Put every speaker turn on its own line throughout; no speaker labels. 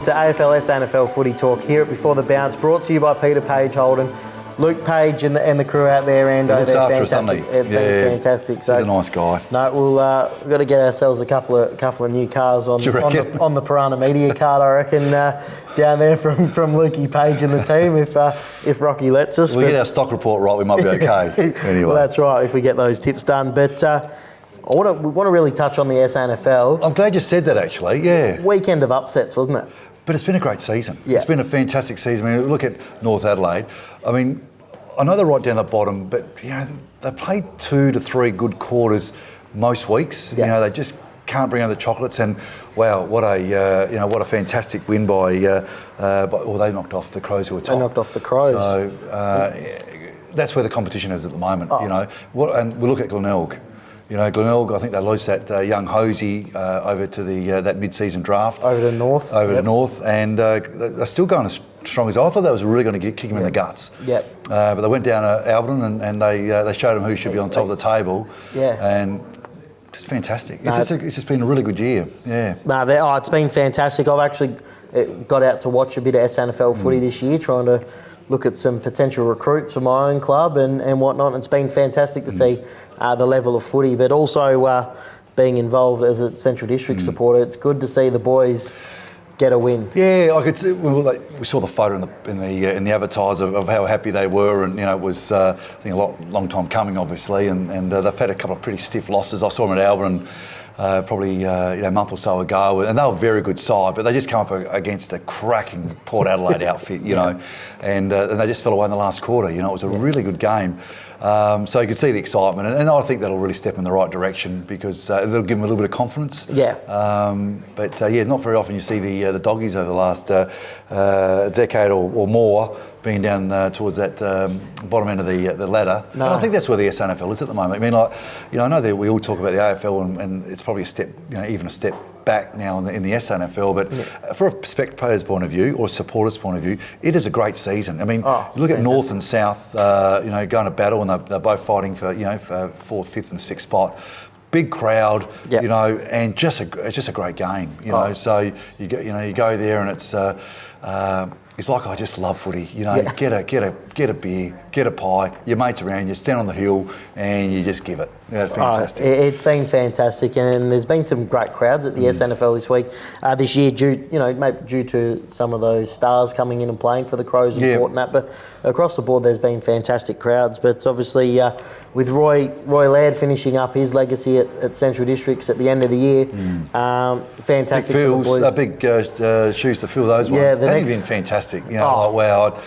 to AFL SANFL Footy Talk here at Before the Bounce, brought to you by Peter Page Holden, Luke Page and the crew out there, Ando. They're fantastic. They've been fantastic. So
he's a nice guy.
No, we've got to get ourselves a couple of new cars on the Piranha Media card, I reckon, down there from Lukey Page and the team, if Rocky lets us.
If we get our stock report right, we might be okay. Anyway,
well, that's right. If we get those tips done, but. We want to really touch on the SANFL.
I'm glad you said that, actually, yeah.
Weekend of upsets, wasn't it?
But it's been a great season.
Yeah.
It's been a fantastic season. I mean, look at North Adelaide. I mean, I know they're right down the bottom, but, you know, they played 2 to 3 good quarters most weeks. Yeah. You know, they just can't bring out the chocolates, and wow, what a fantastic win by they knocked off the Crows, who were top.
They knocked off the Crows.
So that's where the competition is at the moment, you know. And we look at Glenelg. You know, Glenelg, I think they lost that young Hosey over to that mid-season draft.
Over to North.
To North, and they're still going as strong as I thought. That was really going to kick him in the guts.
Yep.
But they went down to Albion and they showed him who should be on top of the table.
Yeah.
And just fantastic. It's just been a really good year. Yeah.
No, it's been fantastic. I've actually got out to watch a bit of SANFL footy this year, trying to look at some potential recruits for my own club and whatnot. It's been fantastic to see the level of footy, but also being involved as a Central District supporter. It's good to see the boys get a win.
Yeah, I could see. We saw the photo in the advertise of how happy they were, and you know it was I think long time coming, obviously, and they've had a couple of pretty stiff losses. I saw them at Albion probably a month or so ago, and they were a very good side, but they just come up against a cracking Port Adelaide outfit, you know, and they just fell away in the last quarter. You know, it was a really good game. So you could see the excitement, and I think that'll really step in the right direction because it'll give them a little bit of confidence.
Yeah.
But not very often you see the doggies over the last decade or more being down towards that bottom end of the ladder. No. And I think that's where the SANFL is at the moment. I mean, I know that we all talk about the AFL and it's probably a step, even a step back now in the SANFL, but for a spectator's point of view or a supporter's point of view, it is a great season. I mean, you look at North and South, going to battle, and they're both fighting for 4th, 5th and 6th spot. Big crowd, and it's just a great game, you know. So you go there and it's like, I just love footy, you know. Get a beer, get a pie, your mates around you, stand on the hill, and you just give it. Yeah, it's fantastic.
It's been fantastic, and there's been some great crowds at the SANFL this week, this year, due to some of those stars coming in and playing for the Crows and Port and that. But across the board, there's been fantastic crowds. But it's obviously with Roy Laird finishing up his legacy at Central Districts at the end of the year, fantastic
big
for the boys.
Big shoes to fill those ones.
Yeah,
they've been fantastic. You know, wow.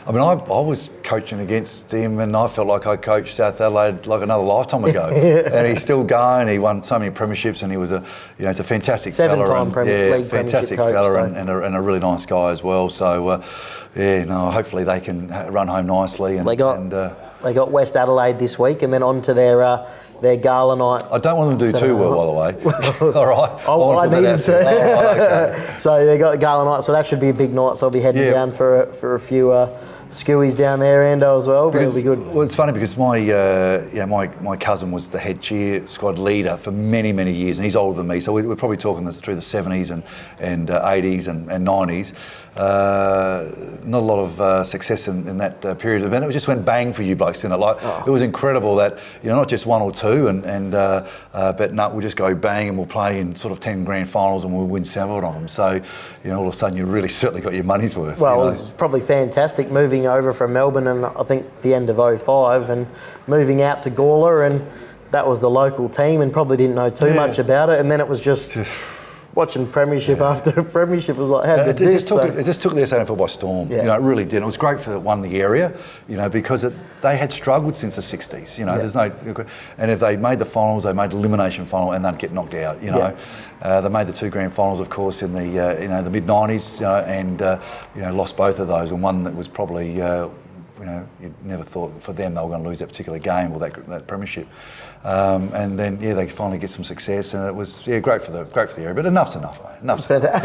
I mean, I was coaching against him, and I felt like I coached South Adelaide like another lifetime ago. And he's still going. He won so many premierships, and he was he's a fantastic fella.
7-time League
fantastic
coach,
fella, and a really nice guy as well. So, hopefully they can run home nicely. And
they got West Adelaide this week, and then on to their gala night.
I don't want them to do too well, by the way. All right.
I need them to. Okay. So they got the gala night, so that should be a big night. So I'll be heading down for a few skewies down there, Ando, as well. But it'll be good. Well,
it's funny because my cousin was the head cheer squad leader for many, many years, and he's older than me. So we're probably talking this through the 70s and 80s and 90s. Not a lot of success in that period of time. It just went bang for you blokes, didn't it? It was incredible that not just one or two, but we'll just go bang and we'll play in sort of 10 grand finals and we'll win several of them. So all of a sudden you really certainly got your money's worth.
Well, it was probably fantastic moving over from Melbourne, and I think the end of 2005, and moving out to Gawler, and that was the local team, and probably didn't know too much about it, and then it was just watching Premiership after Premiership was like, how good this?
It just took the SANFL by storm.
Yeah.
It really did. It was great for the area, because they had struggled since the 60s. There's no, and if they made the finals, they made the elimination final, and they'd get knocked out. They made the 2 grand finals, of course, in the mid 90s, and lost both of those, and one that was probably. You never thought for them they were going to lose that particular game or that premiership, and then they finally get some success, and it was great for the area. But enough's enough, mate. Enough's enough.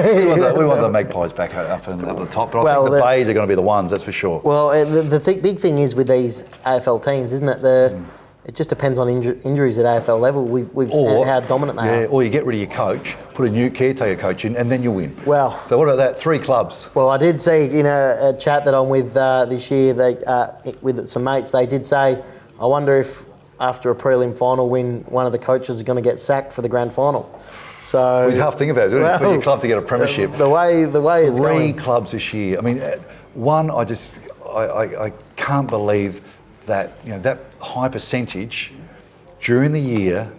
We want the Magpies back up at the top, but I think the Bays are going to be the ones, that's for sure.
Well, the big thing is with these AFL teams, isn't it? It just depends on injuries at AFL level. We've seen how dominant they are.
Or you get rid of your coach, put a new caretaker coach in, and then you win.
Well,
so what about that? 3 clubs.
Well, I did see in a chat that I'm with this year, with some mates, they did say, I wonder if after a prelim final win, one of the coaches is going to get sacked for the grand final. So
we'd have to think about it, don't you? For your club to get a premiership.
The way it's going.
3 clubs this year. I mean, one, I can't believe that, you know, that high percentage during the year,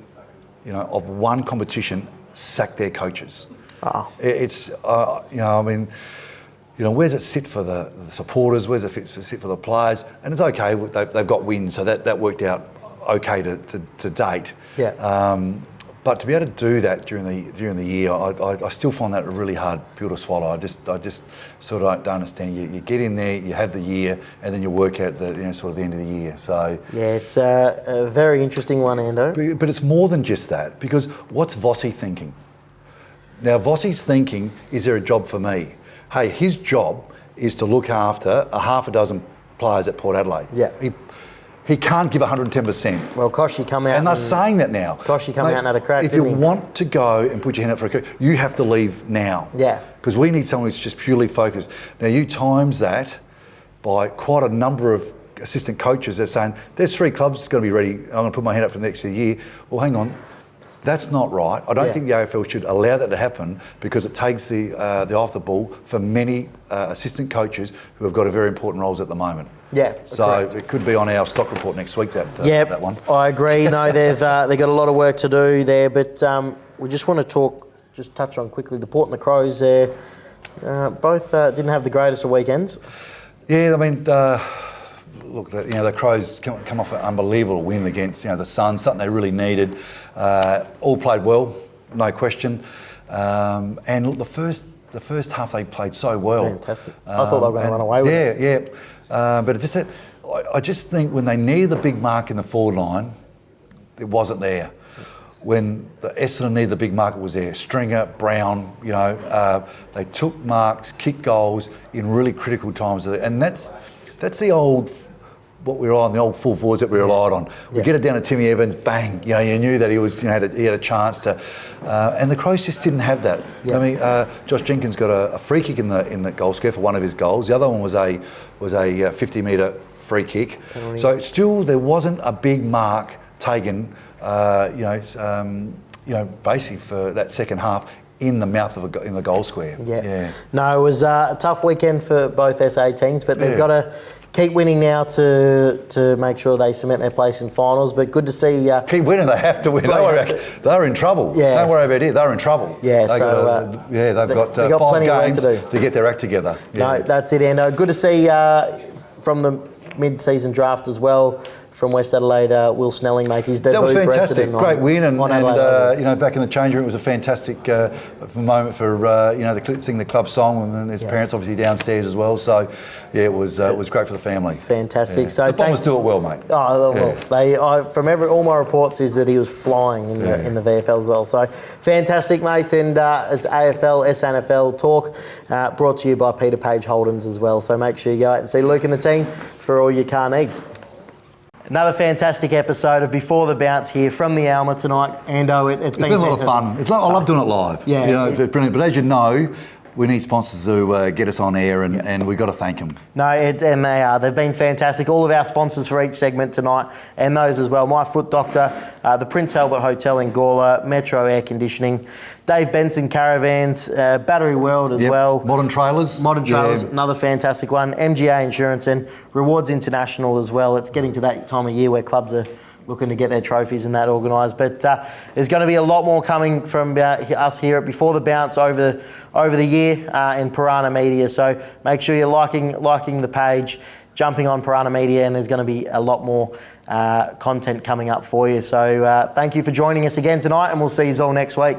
you know, of one competition sack their coaches.
Oh.
It's, you know, I mean, you know, where's it sit for the supporters? Where's it sit for the players? And it's okay, they've got wins, so that worked out okay to date.
Yeah.
But to be able to do that during the year, I still find that a really hard pill to swallow. I just sort of don't understand. You get in there, you have the year, and then you work out sort of the end of the year. So
yeah, it's a very interesting one, Ando.
But it's more than just that, because what's Vossi thinking? Now, Vossi's thinking, is there a job for me? Hey, his job is to look after a half a dozen players at Port Adelaide.
Yeah.
He can't give 110%.
Well, Koshy come out
and they're saying that now.
Koshy come out and had a crack,
if you want to go and put your hand up for a coach, you have to leave now.
Yeah.
Because we need someone who's just purely focused. Now, you times that by quite a number of assistant coaches that are saying, there's 3 clubs that's going to be ready, I'm going to put my hand up for the next year. Well, hang on. That's not right. I don't think the AFL should allow that to happen, because it takes the off the ball for many assistant coaches who have got very important roles at the moment.
Yeah.
So correct. It could be on our stock report next week, that one.
I agree. No, they've got a lot of work to do there, but we just want to touch on quickly the Port and the Crows there. Both didn't have the greatest of weekends.
Yeah, I mean, look, the Crows come off an unbelievable win against the Suns, something they really needed. All played well, no question. And look, the first half they played so well.
Fantastic. I thought they were going to run away with it.
Yeah. But I just think when they needed the big mark in the forward line, it wasn't there. When the Essendon needed the big mark, it was there. Stringer, Brown, they took marks, kicked goals in really critical times. And that's the old, what we were on, the old full forwards that we relied on. We get it down to Timmy Evans, bang, you knew that he was, he had a chance to, and the Crows just didn't have that. I mean, Josh Jenkins got a free kick in the goal square for one of his goals. The other one was a 50-metre free kick. So still, there wasn't a big mark taken, basically for that second half in the mouth of in the goal square. Yeah.
No, it was a tough weekend for both SA teams, but they've got to keep winning now to make sure they cement their place in finals. But good to see.
Keep winning. They have to win. They're in trouble.
Yeah.
Don't worry about it. They're in trouble.
Yeah.
They've got 5 games to get their act together. Yeah.
No, that's it, Ando. Good to see from the mid-season draft as well. From West Adelaide, Will Snelling make his debut.
That was fantastic.
For
Great win, and
Adelaide.
back in the change room, it was a fantastic moment for sing the club song, and his parents obviously downstairs as well. So, it was great for the family.
Fantastic.
Yeah.
So
the Bombers do it well, mate.
Oh, well, from all my reports is that he was flying in the VFL as well. So fantastic, mates. And as AFL, SANFL talk, brought to you by Peter Page Holdens as well. So make sure you go out and see Luke and the team for all your car needs. Another fantastic episode of Before the Bounce here from the Alma tonight. Ando, it's been
a lot of fun. I love doing it live.
Yeah.
It's brilliant. But as you know, we need sponsors to get us on air, and we've got to thank them.
No, and they are. They've been fantastic. All of our sponsors for each segment tonight, and those as well. My Foot Doctor, the Prince Albert Hotel in Gawler, Metro Air Conditioning, Dave Benson Caravans, Battery World as well.
Modern Trailers,
another fantastic one. MGA Insurance and Rewards International as well. It's getting to that time of year where clubs are looking to get their trophies and that organised. But there's going to be a lot more coming from us here at Before the Bounce over the year in Piranha Media. So make sure you're liking the page, jumping on Piranha Media, and there's going to be a lot more content coming up for you. So thank you for joining us again tonight, and we'll see you all next week.